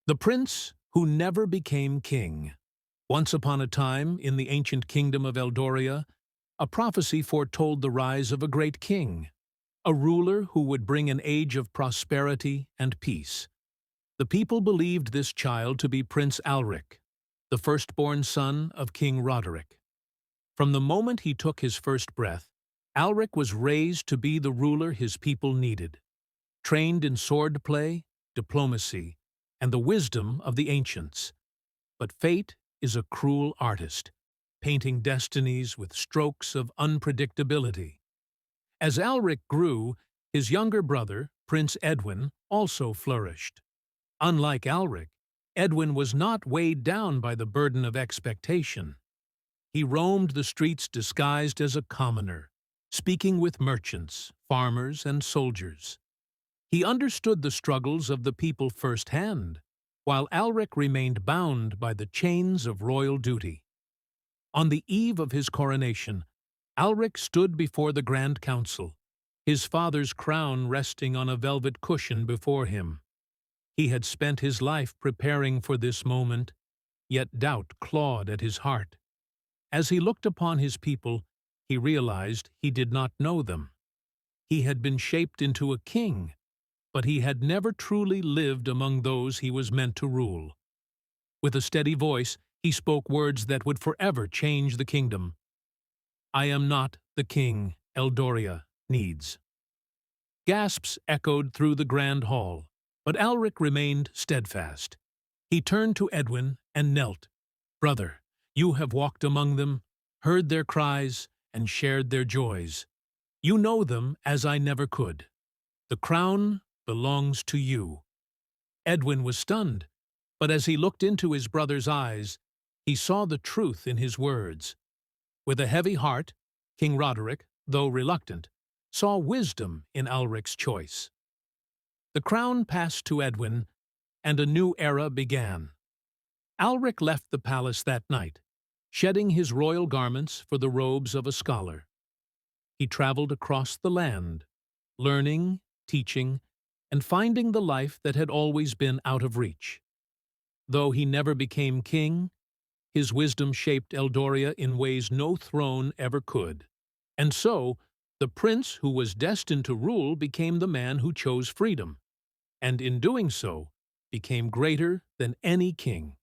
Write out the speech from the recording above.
The prince who never became king. Once upon a time, in the ancient kingdom of Eldoria, a prophecy foretold the rise of a great king, a ruler who would bring an age of prosperity and peace. The people believed this child to be Prince Alric, the firstborn son of King Roderick. From the moment he took his first breath, Alric was raised to be the ruler his people needed, trained in swordplay, diplomacy, and the wisdom of the ancients. But fate is a cruel artist, painting destinies with strokes of unpredictability. As Alric grew, his younger brother, Prince Edwin, also flourished. Unlike Alric, Edwin was not weighed down by the burden of expectation. He roamed the streets disguised as a commoner, speaking with merchants, farmers, and soldiers. He understood the struggles of the people firsthand, while Alric remained bound by the chains of royal duty. On the eve of his coronation, Alric stood before the Grand Council, his father's crown resting on a velvet cushion before him. He had spent his life preparing for this moment, yet doubt clawed at his heart. As he looked upon his people, he realized he did not know them. He had been shaped into a king, but he had never truly lived among those he was meant to rule. With a steady voice, he spoke words that would forever change the kingdom. "I am not the king Eldoria needs." Gasps echoed through the grand hall, but Alric remained steadfast. He turned to Edwin and knelt. "Brother, you have walked among them, heard their cries, and shared their joys. You know them as I never could. The crown belongs to you." Edwin was stunned, but as he looked into his brother's eyes, he saw the truth in his words. With a heavy heart, King Roderick, though reluctant, saw wisdom in Alric's choice. The crown passed to Edwin, and a new era began. Alric left the palace that night, shedding his royal garments for the robes of a scholar. He traveled across the land, learning, teaching, and finding the life that had always been out of reach. Though he never became king, his wisdom shaped Eldoria in ways no throne ever could. And so, the prince who was destined to rule became the man who chose freedom, and in doing so, became greater than any king.